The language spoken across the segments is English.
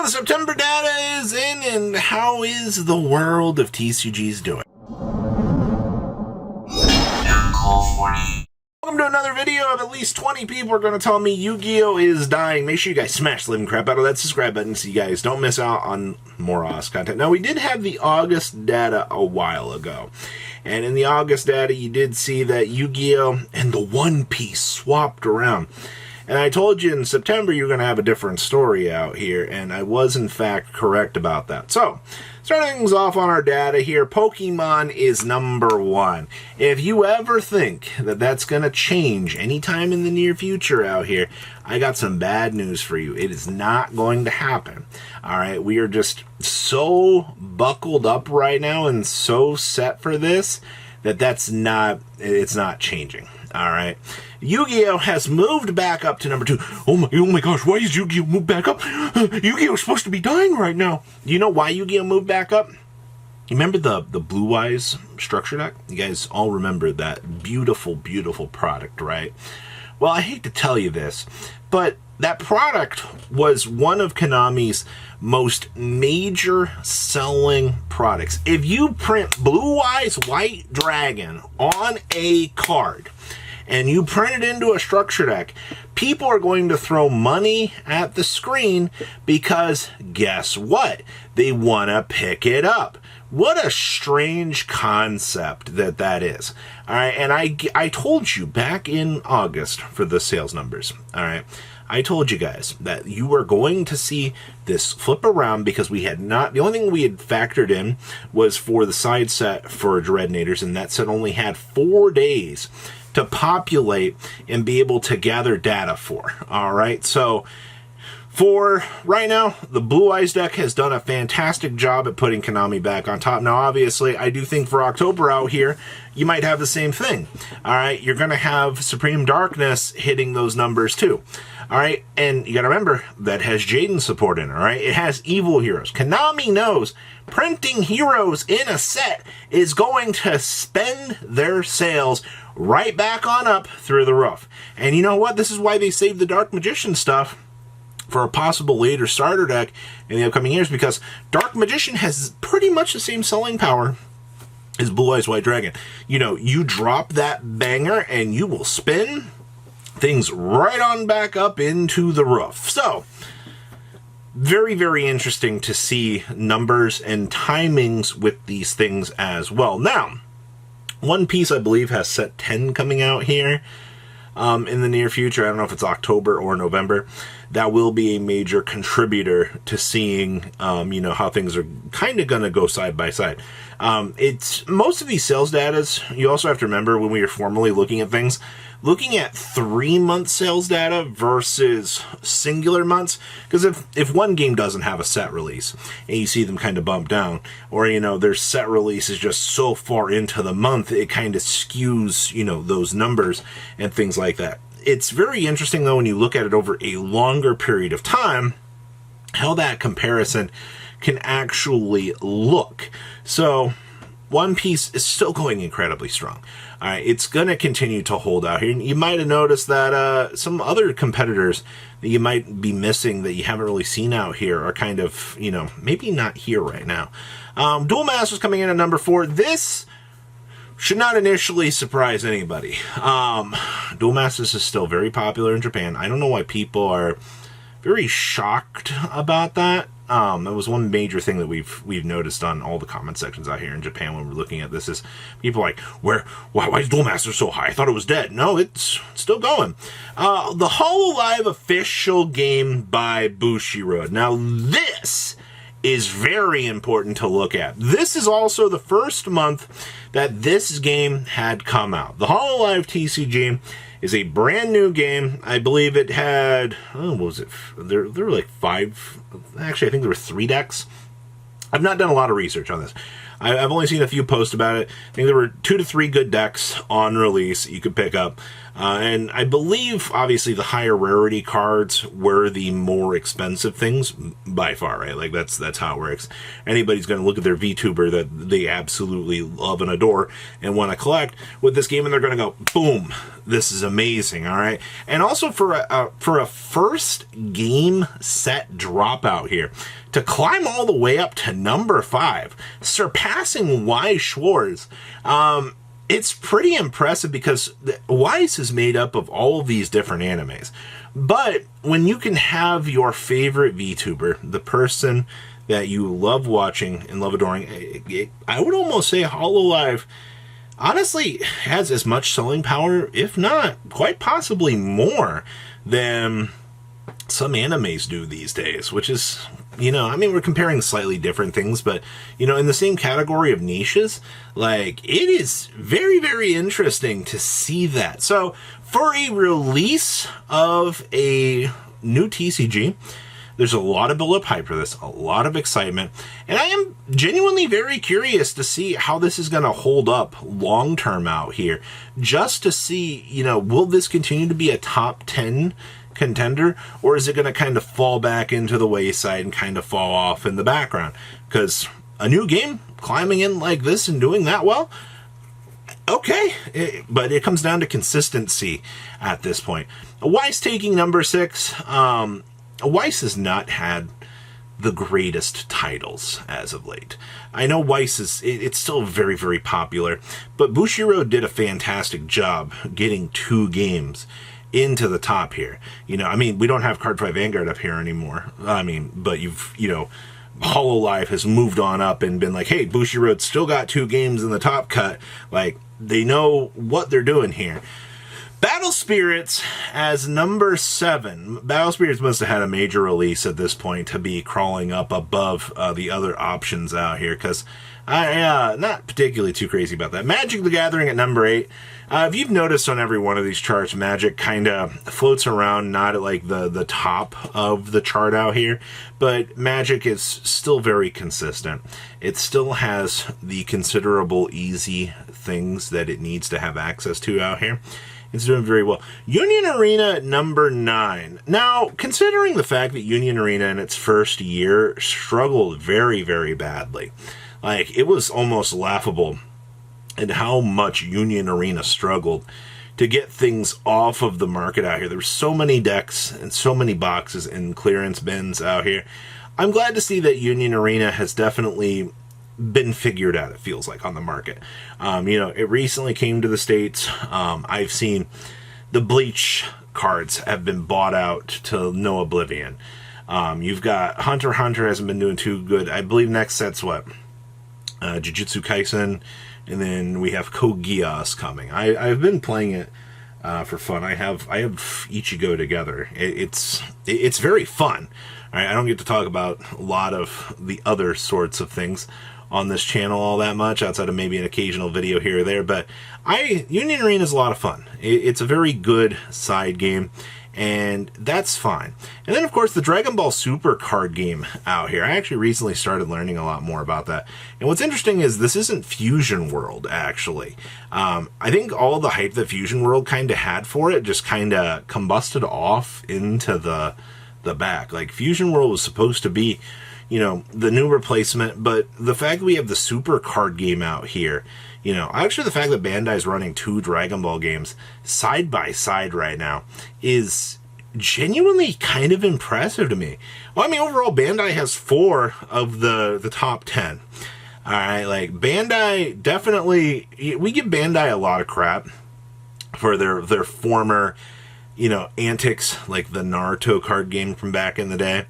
So the September data is in, and how is the world of TCGs doing? Welcome to another video of at least 20 people are going to tell me Yu-Gi-Oh! Is dying. Make sure you guys smash the living crap out of that subscribe button so you guys don't miss out on more awesome content. Now, we did have the August data a while ago. And in the August data, you did see that Yu-Gi-Oh! And the One Piece swapped around. And I told you in September you're going to have a different story out here, and I was in fact correct about that. So, starting things off on our data here, Pokemon is #1. If you ever think that that's going to change anytime in the near future out here, I got some bad news for you. It is not going to happen. Alright, we are just so buckled up right now and so set for this that it's not changing. Alright. Yu-Gi-Oh! Has moved back up to #2. Oh my gosh, why is Yu-Gi-Oh! Moved back up? Yu-Gi-Oh! Is supposed to be dying right now. You know why Yu-Gi-Oh! Moved back up? You remember the Blue Eyes structure deck? You guys all remember that beautiful, beautiful product, right? Well, I hate to tell you this, but that product was one of Konami's most major selling products. If you print Blue Eyes White Dragon on a card, and you print it into a structure deck, people are going to throw money at the screen because guess what? They want to pick it up. What a strange concept that is. All right, and I told you back in August for the sales numbers. All right, I told you guys that you were going to see this flip around because we had not, the only thing we had factored in was for the side set for Dreadnators, and that set only had 4 days to populate and be able to gather data for. All right, so for right now, the Blue Eyes deck has done a fantastic job at putting Konami back on top. Now, obviously, I do think for October out here, you might have the same thing. All right, you're going to have Supreme Darkness hitting those numbers too. All right, and you got to remember, that has Jaden support in it, all right? It has evil heroes. Konami knows printing heroes in a set is going to spend their sales right back on up through the roof. And you know what? This is why they saved the Dark Magician stuff for a possible later starter deck in the upcoming years, because Dark Magician has pretty much the same selling power as Blue Eyes White Dragon. You know, you drop that banger and you will spin things right on back up into the roof. So, very, very interesting to see numbers and timings with these things as well. Now, One Piece, I believe, has set 10 coming out here in the near future. I don't know if it's October or November. That will be a major contributor to seeing, you know, how things are kind of going to go side by side. It's most of these sales datas, you also have to remember when we are formally looking at things, looking at 3-month sales data versus singular months, because if one game doesn't have a set release and you see them kind of bump down, or, you know, their set release is just so far into the month, it kind of skews, you know, those numbers and things like that. It's very interesting, though, when you look at it over a longer period of time, how that comparison can actually look. So, One Piece is still going incredibly strong. All right, it's going to continue to hold out here. You might have noticed that some other competitors that you might be missing that you haven't really seen out here are kind of, you know, maybe not here right now. Duel Masters coming in at #4. This should not initially surprise anybody. Duel Masters is still very popular in Japan. I don't know why people are very shocked about that. That was one major thing that we've noticed on all the comment sections out here in Japan when we're looking at this is people like, why is Duel Master so high? I thought it was dead. No, it's still going. The HoloLive official game by Bushiroad. Now this is very important to look at. This is also the first month that this game had come out. The HoloLive TCG is a brand new game. I believe it had, what was it? There were like 5, actually I think there were 3 decks. I've not done a lot of research on this. I've only seen a few posts about it. I think there were 2 to 3 good decks on release you could pick up. And I believe, obviously, the higher rarity cards were the more expensive things by far, right? Like, that's how it works. Anybody's going to look at their VTuber that they absolutely love and adore and want to collect with this game, and they're going to go, boom, this is amazing, all right? And also for a first game set dropout here, to climb all the way up to number 5, surpassing Y Schwartz, it's pretty impressive because Weiss is made up of all of these different animes. But when you can have your favorite VTuber, the person that you love watching and love adoring, I would almost say HoloLive honestly has as much selling power, if not quite possibly more, than some animes do these days, which is, you know, I mean, we're comparing slightly different things, but, you know, in the same category of niches, like, it is very, very interesting to see that. So, for a release of a new TCG, there's a lot of build-up hype for this, a lot of excitement, and I am genuinely very curious to see how this is going to hold up long-term out here, just to see, you know, will this continue to be a top 10 contender, or is it going to kind of fall back into the wayside and kind of fall off in the background? Because a new game climbing in like this and doing that well, okay, but it comes down to consistency at this point. Weiss taking number 6. Weiss has not had the greatest titles as of late. I know Weiss it's still very, very popular, but Bushiroad did a fantastic job getting 2 games into the top here. You know, I mean, we don't have Cardfight Vanguard up here anymore. I mean, but you know, HoloLive has moved on up and been like, hey, Bushiroad still got 2 games in the top cut. Like, they know what they're doing here. Battle Spirits as number 7. Battle Spirits must have had a major release at this point to be crawling up above the other options out here, because I'm not particularly too crazy about that. Magic the Gathering at number 8. If you've noticed on every one of these charts, Magic kind of floats around, not at like the top of the chart out here, but Magic is still very consistent. It still has the considerable easy things that it needs to have access to out here. It's doing very well. Union Arena at number 9. Now, considering the fact that Union Arena in its first year struggled very, very badly, like, it was almost laughable at how much Union Arena struggled to get things off of the market out here. There were so many decks and so many boxes in clearance bins out here. I'm glad to see that Union Arena has definitely been figured out, it feels like, on the market. You know, it recently came to the States. I've seen the Bleach cards have been bought out to no oblivion. You've got Hunter x Hunter hasn't been doing too good. I believe next set's what? Jujutsu Kaisen, and then we have Code Geass coming. I've been playing it for fun. I have Ichigo together. It's very fun. All right, I don't get to talk about a lot of the other sorts of things on this channel all that much, outside of maybe an occasional video here or there, but Union Arena is a lot of fun. It's a very good side game, and that's fine. And then, of course, the Dragon Ball Super card game out here. I actually recently started learning a lot more about that. And what's interesting is this isn't Fusion World, actually. I think all the hype that Fusion World kind of had for it just kind of combusted off into the back. Like, Fusion World was supposed to be, you know, the new replacement, but the fact that we have the Super card game out here, you know, actually the fact that Bandai is running 2 Dragon Ball games side by side right now is genuinely kind of impressive to me. Well, I mean, overall, Bandai has 4 of the top 10. All right, like, Bandai definitely, we give Bandai a lot of crap for their former, you know, antics, like the Naruto card game from back in the day,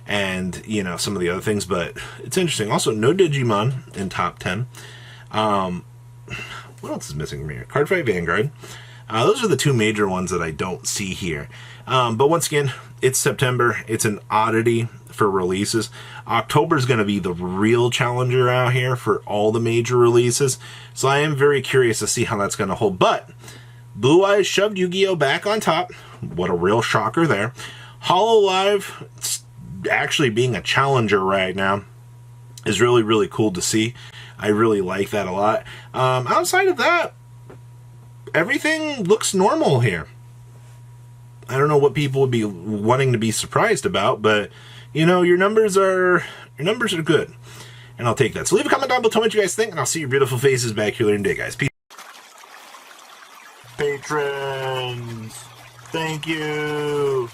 and, you know, some of the other things, but it's interesting. Also, no Digimon in top 10. What else is missing from here? Cardfight Vanguard. Those are the 2 major ones that I don't see here. But once again, it's September. It's an oddity for releases. October is going to be the real challenger out here for all the major releases. So I am very curious to see how that's going to hold. But Blue Eyes shoved Yu-Gi-Oh! Back on top. What a real shocker there. HoloLive actually being a challenger right now. is really, really cool to see. I really like that a lot. Outside of that, everything looks normal here. I don't know what people would be wanting to be surprised about, but you know, your numbers are good, and I'll take that. So leave a comment down below, tell me what you guys think, and I'll see your beautiful faces back here later in the day, guys. Peace. Patrons, thank you.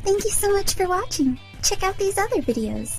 Thank you so much for watching. Check out these other videos.